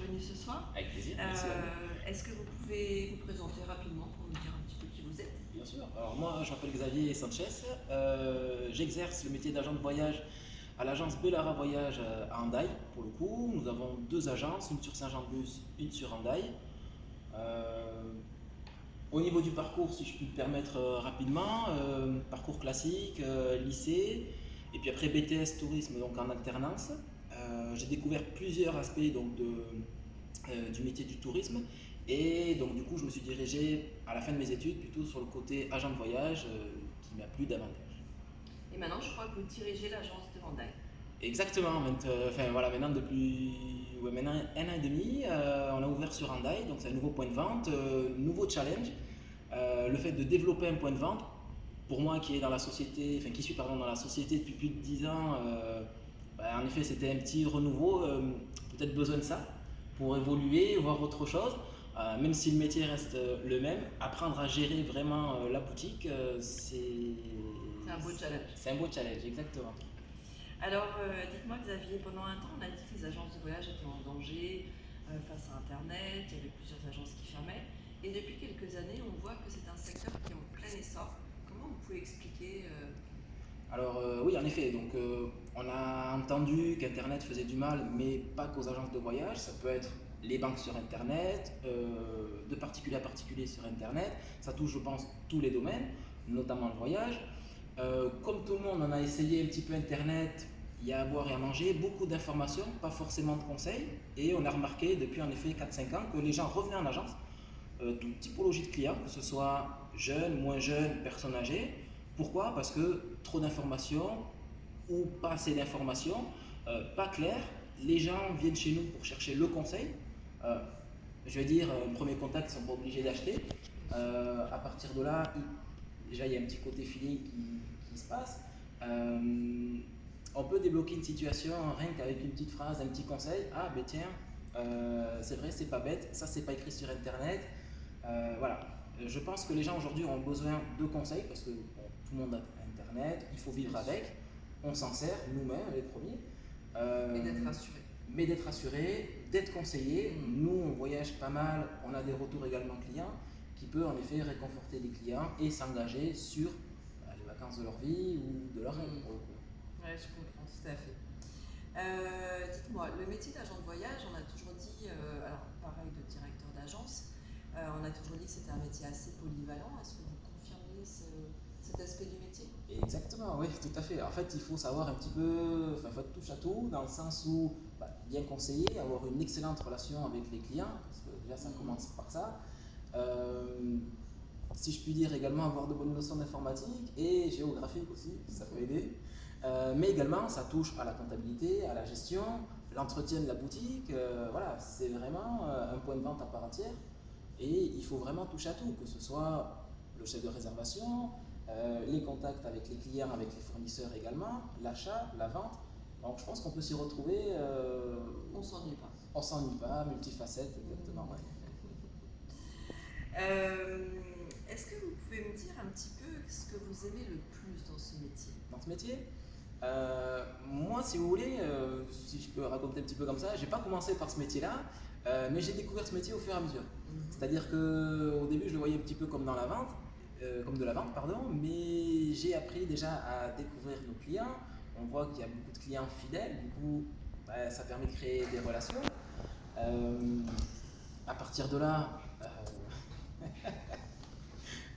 venue ce soir. Avec plaisir, merci à vous. Est-ce que vous pouvez vous présenter rapidement pour nous dire un petit peu qui vous êtes? Bien sûr. Alors moi, je m'appelle Xavier Sanchez. J'exerce le métier d'agent de voyage à l'agence Bellara Voyage à Hendaye. Pour le coup, nous avons deux agences, une sur Saint-Jean-de-Luz, une sur Hendaye. Euh, Au niveau du parcours, si je puis me permettre rapidement, parcours classique, lycée, et puis après BTS tourisme donc en alternance. J'ai découvert plusieurs aspects du métier du tourisme et donc du coup je me suis dirigé à la fin de mes études plutôt sur le côté agent de voyage qui m'a plu davantage. Et maintenant, je crois que vous dirigez l'agence de Vandaille. Exactement, voilà, maintenant depuis maintenant un an et demi, on a ouvert sur Hendaye, donc c'est un nouveau point de vente, nouveau challenge. Le fait de développer un point de vente, pour moi qui est dans la société, qui suis dans la société depuis plus de 10 ans, en effet c'était un petit renouveau, peut-être besoin de ça pour évoluer, voir autre chose. Même si le métier reste le même, apprendre à gérer vraiment la boutique, C'est un beau challenge. c'est un beau challenge, exactement. Alors, dites-moi Xavier, pendant un temps, on a dit que les agences de voyage étaient en danger face à Internet, il y avait plusieurs agences qui fermaient. Et depuis quelques années, on voit que c'est un secteur qui est en plein essor. Comment vous pouvez expliquer Alors oui, en effet, donc on a entendu qu'Internet faisait du mal, mais pas qu'aux agences de voyage. Ça peut être les banques sur Internet, de particulier à particulier sur Internet. Ça touche, je pense, tous les domaines, notamment le voyage. Comme tout le monde, on a essayé un petit peu Internet. Il y a à boire et à manger, beaucoup d'informations, pas forcément de conseils. Et on a remarqué depuis en effet 4-5 ans que les gens revenaient en agence, toute typologie de clients, que ce soit jeunes, moins jeunes, personnes âgées. Pourquoi? Parce que trop d'informations ou pas assez d'informations, pas claires. Les gens viennent chez nous pour chercher le conseil. Euh, je veux dire, un premier contact, ils ne sont pas obligés d'acheter. À partir de là, déjà il y a un petit côté feeling qui se passe. On peut débloquer une situation rien qu'avec une petite phrase, un petit conseil. Ah ben tiens, c'est vrai, c'est pas bête, ça c'est pas écrit sur internet. Voilà. Je pense que les gens aujourd'hui ont besoin de conseils parce que bon, tout le monde a internet, il faut vivre avec, on s'en sert nous-mêmes les premiers. et d'être rassuré? Mais d'être rassuré, d'être conseillé. Nous, on voyage pas mal, on a des retours également clients qui peut en effet réconforter les clients et s'engager sur les vacances de leur vie ou de leur rêve pour le coup. Oui, je comprends tout à fait. Dites-moi, le métier d'agent de voyage, on a toujours dit, alors pareil de directeur d'agence, on a toujours dit que c'était un métier assez polyvalent. Est-ce que vous confirmez cet aspect du métier? Exactement, oui, tout à fait. En fait, il faut savoir un petit peu, il faut être touche à tout, dans le sens où bien conseiller, avoir une excellente relation avec les clients, parce que déjà ça commence par ça. Si je puis dire également avoir de bonnes notions d'informatique et géographique aussi, ça peut aider. Mais également, ça touche à la comptabilité, à la gestion, l'entretien de la boutique. Voilà, c'est vraiment un point de vente à part entière. Et il faut vraiment toucher à tout, que ce soit le chef de réservation, les contacts avec les clients, avec les fournisseurs également, l'achat, la vente. Donc je pense qu'on peut s'y retrouver. On s'ennuie pas. On s'ennuie pas, multifacette, exactement. Ouais. Est-ce que vous pouvez me dire un petit peu ce que vous aimez le plus dans ce métier? Dans ce métier, moi, si vous voulez, si je peux raconter un petit peu comme ça, j'ai pas commencé par ce métier-là, mais j'ai découvert ce métier au fur et à mesure. C'est-à-dire que au début, je le voyais un petit peu comme dans la vente, comme de la vente, pardon, mais j'ai appris déjà à découvrir nos clients. On voit qu'il y a beaucoup de clients fidèles, du coup, ça permet de créer des relations. Euh, à partir de là,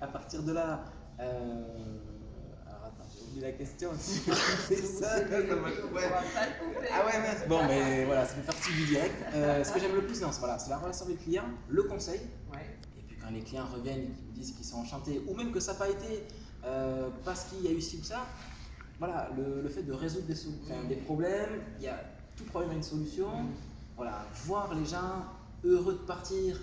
à partir de là, alors attends, j'ai oublié la question. C'est ça, ça m'a On va pas le couper. Ah ouais, mince. Bon, mais voilà, ça fait partie du direct. Ce que j'aime le plus, voilà, c'est la relation avec le client, le conseil. Ouais. Et puis quand les clients reviennent et qu'ils vous disent qu'ils sont enchantés, ou même que ça n'a pas été parce qu'il y a eu ci ou ça, voilà, le fait de résoudre des problèmes, il y a tout problème a une solution. Voilà, voir les gens heureux de partir,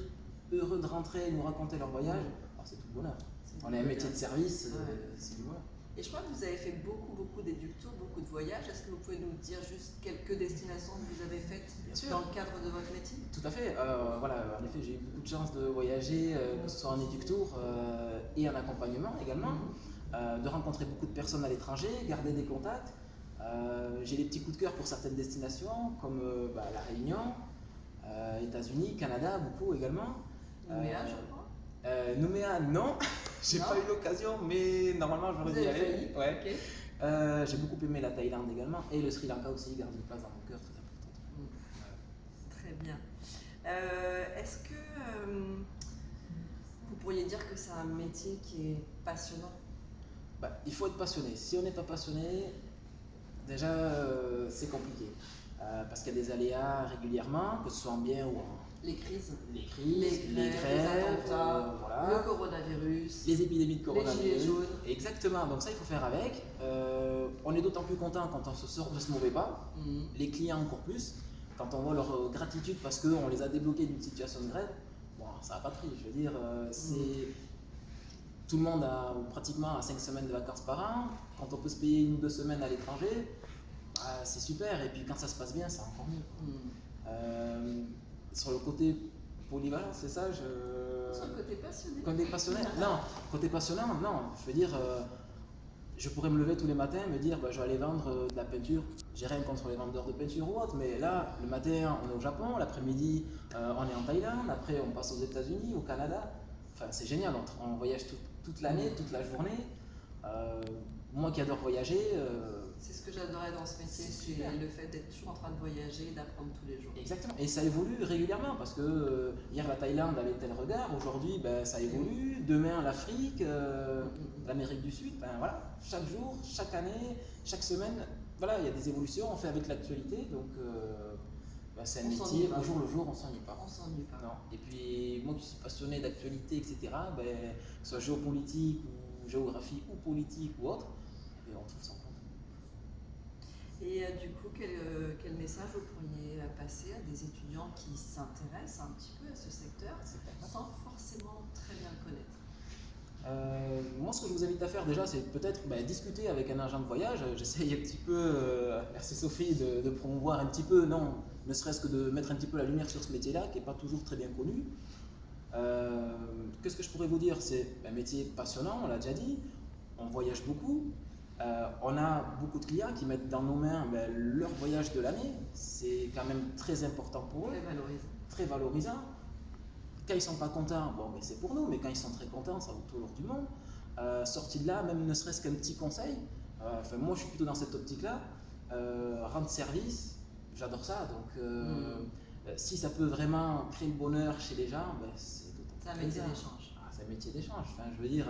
heureux de rentrer, nous raconter leur voyage, c'est tout le bonheur. On est un métier de service, c'est du bonheur. Et je crois que vous avez fait beaucoup d'éductours, beaucoup de voyages. Est-ce que vous pouvez nous dire juste quelques destinations que vous avez faites dans le cadre de votre métier? Tout à fait. Voilà, en effet, j'ai eu beaucoup de chance de voyager, que ce soit en éductour et en accompagnement également, de rencontrer beaucoup de personnes à l'étranger, garder des contacts. J'ai des petits coups de cœur pour certaines destinations, comme la Réunion, États-Unis, Canada, beaucoup également. Nouméa, je crois. Nouméa, non, j'ai Non. pas eu l'occasion, mais normalement j'aurais Vous dû y avez aller. failli. Ouais. Ok. J'ai beaucoup aimé la Thaïlande également, et le Sri Lanka aussi garde une place dans mon cœur très importante. Très bien. Est-ce que vous pourriez dire que c'est un métier qui est passionnant? Bah, il faut être passionné. Si on n'est pas passionné, déjà c'est compliqué. Parce qu'il y a des aléas régulièrement, que ce soit en bien ou en Les crises, les crises, les les grèves, grèves, les attentats, voilà, le coronavirus, les épidémies de les gilets coronavirus. jaunes. Exactement, donc ça il faut faire avec. On est d'autant plus content quand on se sort de ce mauvais pas. Mhm. Les clients encore plus, quand on voit leur gratitude parce qu'on les a débloqués d'une situation de grève, bon, ça n'a pas de prix. Je veux dire, tout le monde a pratiquement 5 semaines de vacances par an. Quand on peut se payer 1 ou 2 semaines à l'étranger, bah, c'est super. Et puis quand ça se passe bien, c'est encore mieux. Sur le côté polyvalent, c'est ça Sur le côté passionné. Côté passionné Non, côté passionnant, non. Je veux dire, je pourrais me lever tous les matins et me dire bah, je vais aller vendre de la peinture. J'ai rien contre les vendeurs de peinture ou autre, mais là, le matin, on est au Japon, l'après-midi, on est en Thaïlande, après, on passe aux États-Unis, au Canada. Enfin, c'est génial, on voyage toute l'année, toute la journée. Moi qui adore voyager. C'est ce que j'adorais dans ce métier, c'est c'est super. le fait d'être toujours en train de voyager, d'apprendre tous les jours. Exactement, et ça évolue régulièrement parce que hier la Thaïlande avait tel regard, aujourd'hui ben, ça évolue, demain l'Afrique, l'Amérique du Sud, ben, voilà, chaque jour, chaque année, chaque semaine, voilà, il y a des évolutions, on fait avec l'actualité, donc ben, c'est un On métier, s'ennuie pas. au jour le jour, on s'ennuie pas. On s'ennuie pas. Non. Et puis moi qui suis passionné d'actualité, etc., ben, que ce soit géopolitique ou géographie ou politique ou autre, eh ben, on trouve son compte. Et du coup, quel message vous pourriez passer à des étudiants qui s'intéressent un petit peu à ce secteur sans forcément très bien le connaître? Moi, ce que je vous invite à faire déjà, c'est peut-être discuter avec un agent de voyage. J'essaye un petit peu, merci Sophie, de promouvoir un petit peu, non, ne serait-ce que de mettre un petit peu la lumière sur ce métier-là, qui n'est pas toujours très bien connu. Qu'est-ce que je pourrais vous dire? C'est un métier passionnant, on l'a déjà dit, on voyage beaucoup. On a beaucoup de clients qui mettent dans nos mains leur voyage de l'année. C'est quand même très important pour eux, Très valorisant. très valorisant. Quand ils sont pas contents, bon, mais c'est pour nous, mais quand ils sont très contents, ça vaut tout l'or du monde. Sorti de là, même ne serait-ce qu'un petit conseil, moi je suis plutôt dans cette optique-là, rendre service, j'adore ça, donc si ça peut vraiment créer le bonheur chez les gens, c'est d'autant plus C'est un métier plaisir. d'échange. Ah, c'est un métier d'échange, enfin, je veux dire...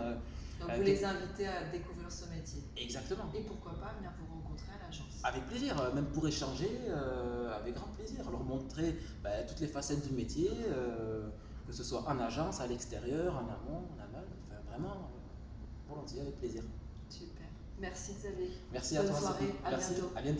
Donc vous les invitez à découvrir ce métier. Exactement. Et pourquoi pas venir vous rencontrer à l'agence. Avec plaisir, même pour échanger, avec grand plaisir, leur montrer toutes les facettes du métier, que ce soit en agence, à l'extérieur, en amont, en aval, enfin vraiment volontiers, avec plaisir. Super. Merci Xavier. Merci à Bonne toi, soirée, Sophie. à Merci, bientôt. à bientôt.